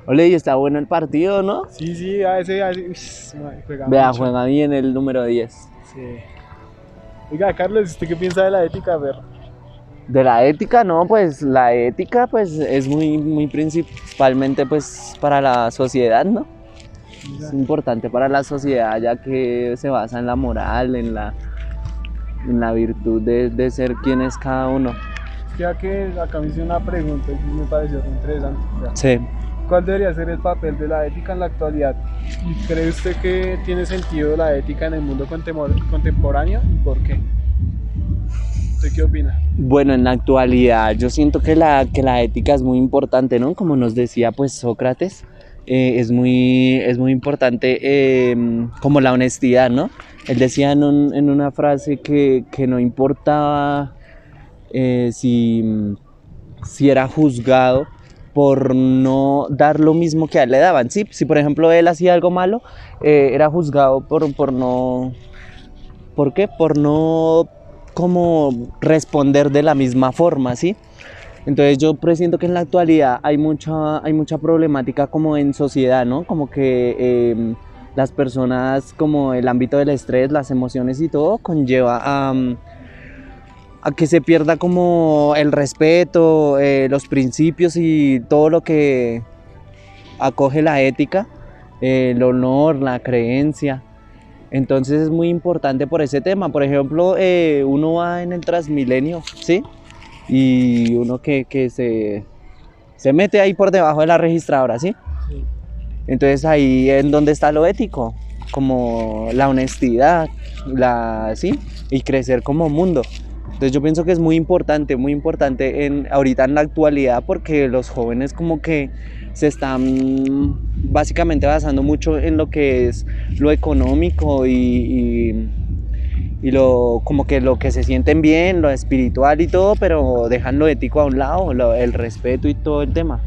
Ole, y está bueno el partido, ¿no? Sí, sí, a veces juega Vea, mucho. juega bien el número 10. Sí. Oiga, Carlos, ¿usted qué piensa de la ética? A ver. De la ética, no, pues la ética pues es muy principalmente pues para la sociedad, ¿no? Es importante para la sociedad ya que se basa en la moral, en la virtud de ser quien es cada uno. Ya que acá me hice una pregunta y me pareció muy interesante. Ya. Sí. ¿Cuál debería ser el papel de la ética en la actualidad? ¿Y cree usted que tiene sentido la ética en el mundo contemporáneo y por qué? ¿Usted qué opina? Bueno, en la actualidad yo siento que la ética es muy importante, ¿no? Como nos decía pues Sócrates, es muy importante como la honestidad, ¿no? Él decía en una frase que no importaba si era juzgado por no dar lo mismo que a él le daban, ¿sí? Si por ejemplo él hacía algo malo, era juzgado por no... ¿Por qué? Por no como responder de la misma forma, ¿sí? Entonces yo presiento que en la actualidad hay mucha problemática como en sociedad, ¿no? Como que las personas, como el ámbito del estrés, las emociones y todo, conlleva a que se pierda como el respeto, los principios y todo lo que acoge la ética, el honor, la creencia. Entonces es muy importante por ese tema. Por ejemplo, uno va en el Transmilenio, ¿sí? Y uno que se mete ahí por debajo de la registradora, ¿sí? Sí. Entonces ahí es donde está lo ético, como la honestidad, ¿sí? Y crecer como mundo. Entonces yo pienso que es muy importante ahorita en la actualidad, porque los jóvenes como que se están básicamente basando mucho en lo que es lo económico y como que lo que se sienten bien, lo espiritual y todo, pero dejan lo ético a un lado, el respeto y todo el tema.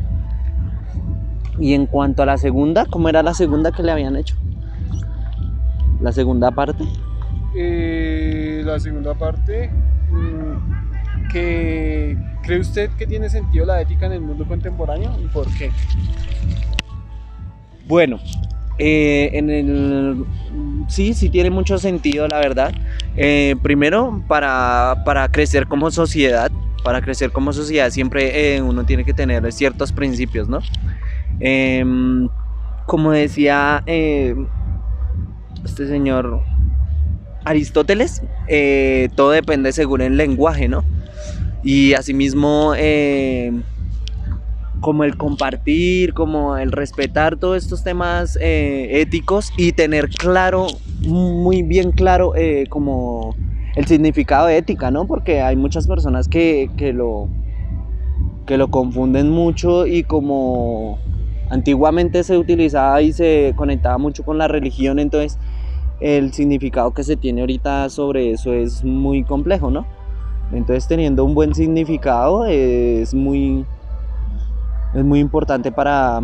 Y en cuanto a la segunda, ¿cómo era la segunda que le habían hecho? La segunda parte. La segunda parte, ¿cree usted que tiene sentido la ética en el mundo contemporáneo y por qué? Bueno, sí tiene mucho sentido, la verdad. Primero, para crecer como sociedad, siempre uno tiene que tener ciertos principios, ¿no? Como decía este señor Aristóteles, todo depende según el lenguaje, ¿no? Y asimismo, como el compartir, como el respetar todos estos temas éticos y tener claro, muy bien claro, como el significado de ética, ¿no? Porque hay muchas personas que lo confunden mucho, y como antiguamente se utilizaba y se conectaba mucho con la religión, entonces el significado que se tiene ahorita sobre eso es muy complejo, ¿no? Entonces teniendo un buen significado es muy importante para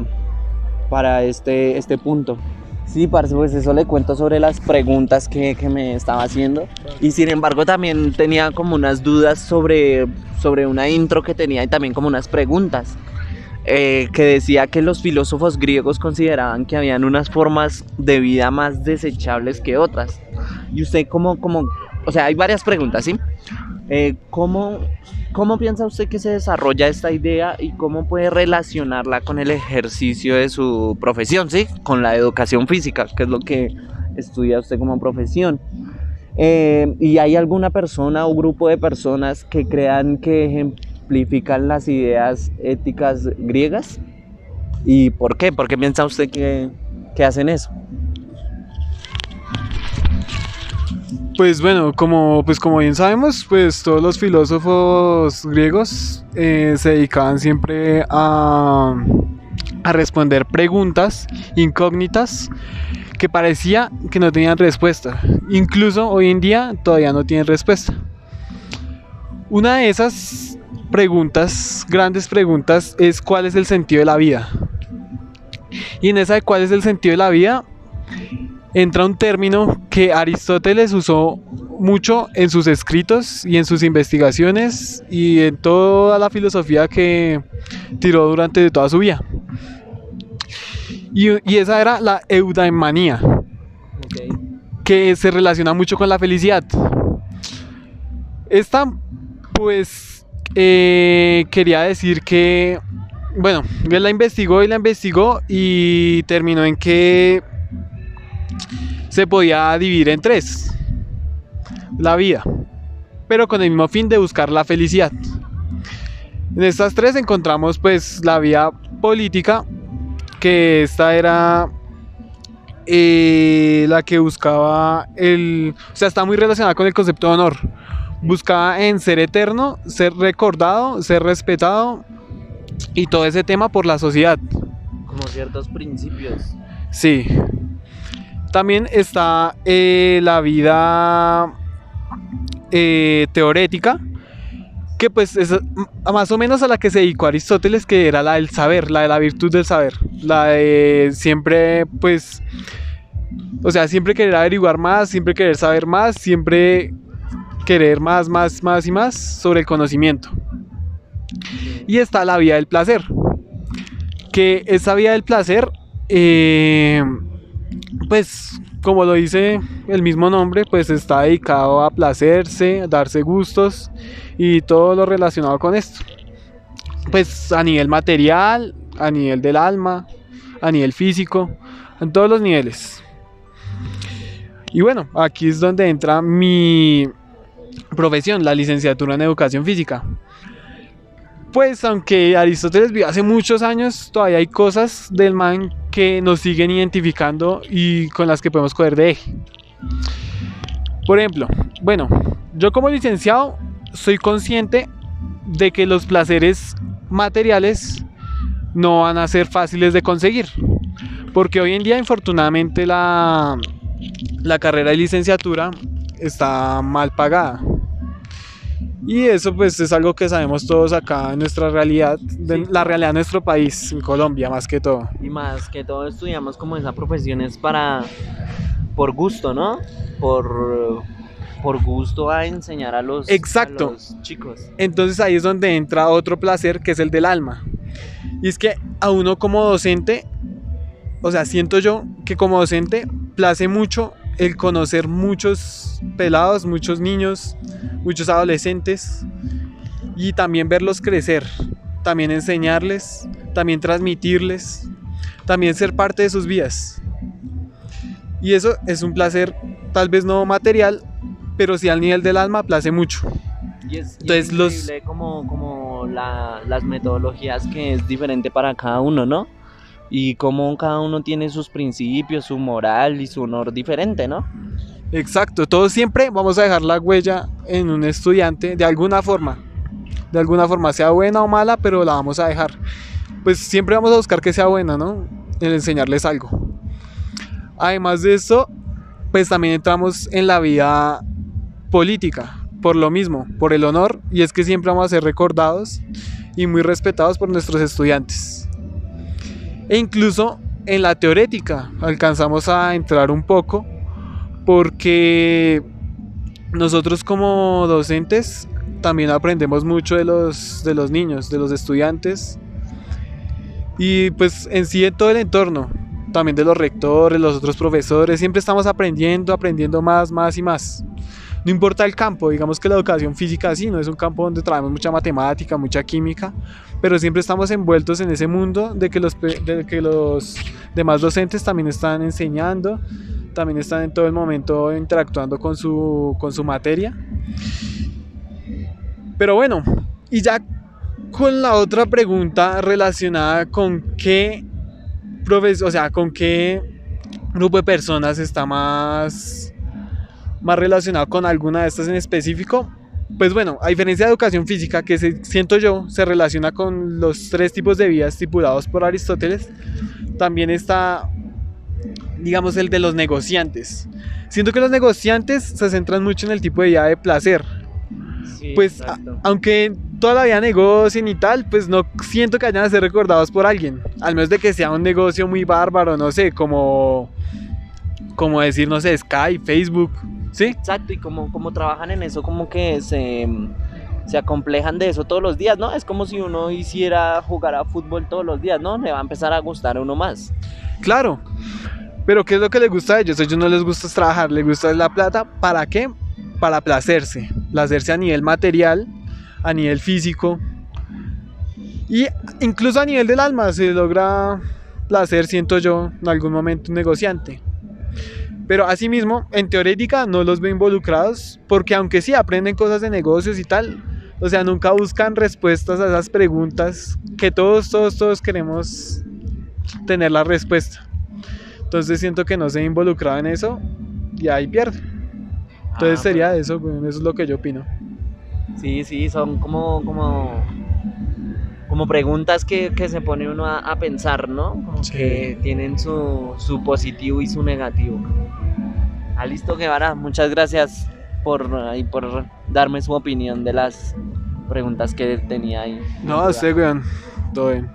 este punto. Sí, parce, pues eso le cuento sobre las preguntas que me estaba haciendo. Y sin embargo también tenía como unas dudas sobre una intro que tenía, y también como unas preguntas. Que decía que los filósofos griegos consideraban que habían unas formas de vida más desechables que otras. Y usted o sea, hay varias preguntas, ¿sí? ¿Cómo piensa usted que se desarrolla esta idea y cómo puede relacionarla con el ejercicio de su profesión, ¿sí? Con la educación física, que es lo que estudia usted como profesión. ¿Y hay alguna persona o grupo de personas que crean que ejemplifican las ideas éticas griegas? ¿Y por qué? ¿Por qué piensa usted que hacen eso? Pues bueno, como bien sabemos, pues todos los filósofos griegos se dedicaban siempre a responder preguntas incógnitas que parecía que no tenían respuesta. Incluso hoy en día todavía no tienen respuesta. Una de esas preguntas, grandes preguntas, es ¿cuál es el sentido de la vida? Y en esa de ¿cuál es el sentido de la vida? Entra un término que Aristóteles usó mucho en sus escritos y en sus investigaciones y en toda la filosofía que tiró durante toda su vida. Y esa era la eudaimonía, Ok. que se relaciona mucho con la felicidad. Esta, pues, quería decir que, bueno, él la investigó y terminó en que se podía dividir en tres, la vida, pero con el mismo fin de buscar la felicidad. En estas tres encontramos pues la vida política, que esta era la que buscaba o sea, está muy relacionada con el concepto de honor. Buscaba en ser eterno, ser recordado, ser respetado y todo ese tema por la sociedad. Como ciertos principios. Sí. También está la vida teorética, que pues es más o menos a la que se dedicó Aristóteles, que era la del saber, la de la virtud del saber, la de siempre pues, o sea, siempre querer averiguar más, siempre querer saber más, siempre querer más y más sobre el conocimiento. Y está la vía del placer, que esa vía del placer, pues como lo dice el mismo nombre, pues está dedicado a placerse, a darse gustos y todo lo relacionado con esto. Pues a nivel material, a nivel del alma, a nivel físico, en todos los niveles. Y bueno, aquí es donde entra mi profesión, la licenciatura en educación física. Pues aunque Aristóteles vivió hace muchos años, todavía hay cosas del man que nos siguen identificando y con las que podemos coger de eje. Por ejemplo, bueno, yo como licenciado soy consciente de que los placeres materiales no van a ser fáciles de conseguir, porque hoy en día infortunadamente la carrera de licenciatura está mal pagada. Y eso pues es algo que sabemos todos acá en nuestra realidad, la realidad de nuestro país, en Colombia más que todo. Y más que todo estudiamos como esa profesión es por gusto, ¿no? Por gusto a enseñar a los chicos. Entonces ahí es donde entra otro placer, que es el del alma. Y es que a uno como docente, o sea, siento yo que como docente place mucho el conocer muchos pelados, muchos niños, muchos adolescentes, y también verlos crecer, también enseñarles, también transmitirles, también ser parte de sus vidas. Y eso es un placer tal vez no material, pero sí al nivel del alma place mucho. Y es increíble como las metodologías, que es diferente para cada uno, ¿no? Y cómo cada uno tiene sus principios, su moral y su honor diferente, ¿no? Exacto, todos siempre vamos a dejar la huella en un estudiante de alguna forma, sea buena o mala, pero la vamos a dejar. Pues siempre vamos a buscar que sea buena, ¿no? En enseñarles algo. Además de eso, pues también entramos en la vida política, por lo mismo, por el honor, y es que siempre vamos a ser recordados y muy respetados por nuestros estudiantes. E incluso en la teorética alcanzamos a entrar un poco, porque nosotros como docentes también aprendemos mucho de los niños, de los estudiantes, y pues en sí en todo el entorno, también de los rectores, los otros profesores, siempre estamos aprendiendo más y más. No importa el campo, digamos que la educación física sí, no es un campo donde trabajamos mucha matemática, mucha química, pero siempre estamos envueltos en ese mundo de que los demás docentes también están enseñando, también están en todo el momento interactuando con su materia. Pero bueno, y ya con la otra pregunta relacionada con qué con qué grupo de personas está más relacionado con alguna de estas en específico. Pues bueno, a diferencia de educación física, que siento yo se relaciona con los tres tipos de vida estipulados por Aristóteles, también está, digamos, el de los negociantes. Siento que los negociantes se centran mucho en el tipo de vida de placer. Sí, pues aunque toda la vida negocien y tal, pues no siento que vayan a ser recordados por alguien, al menos de que sea un negocio muy bárbaro, no sé, como decir, no sé, Skype, Facebook, ¿sí? Exacto, y como trabajan en eso, como que se acomplejan de eso todos los días, ¿no? Es como si uno hiciera jugar a fútbol todos los días, ¿no? Le va a empezar a gustar a uno más. Claro, pero ¿qué es lo que les gusta a ellos? A ellos no les gusta trabajar, les gusta la plata. ¿Para qué? Para placerse a nivel material, a nivel físico y incluso a nivel del alma. Se logra placer, siento yo, en algún momento un negociante. Pero asimismo, en teorética no los veo involucrados, porque aunque sí aprenden cosas de negocios y tal, o sea, nunca buscan respuestas a esas preguntas que todos queremos tener la respuesta. Entonces siento que no se ha involucrado en eso y ahí pierde. Entonces sería eso, eso es lo que yo opino. Sí, son como preguntas que se pone uno a pensar, ¿no? Como Sí. que tienen su positivo y su negativo. Listo, Guevara, muchas gracias por darme su opinión de las preguntas que tenía ahí. No, usted, weón, todo bien.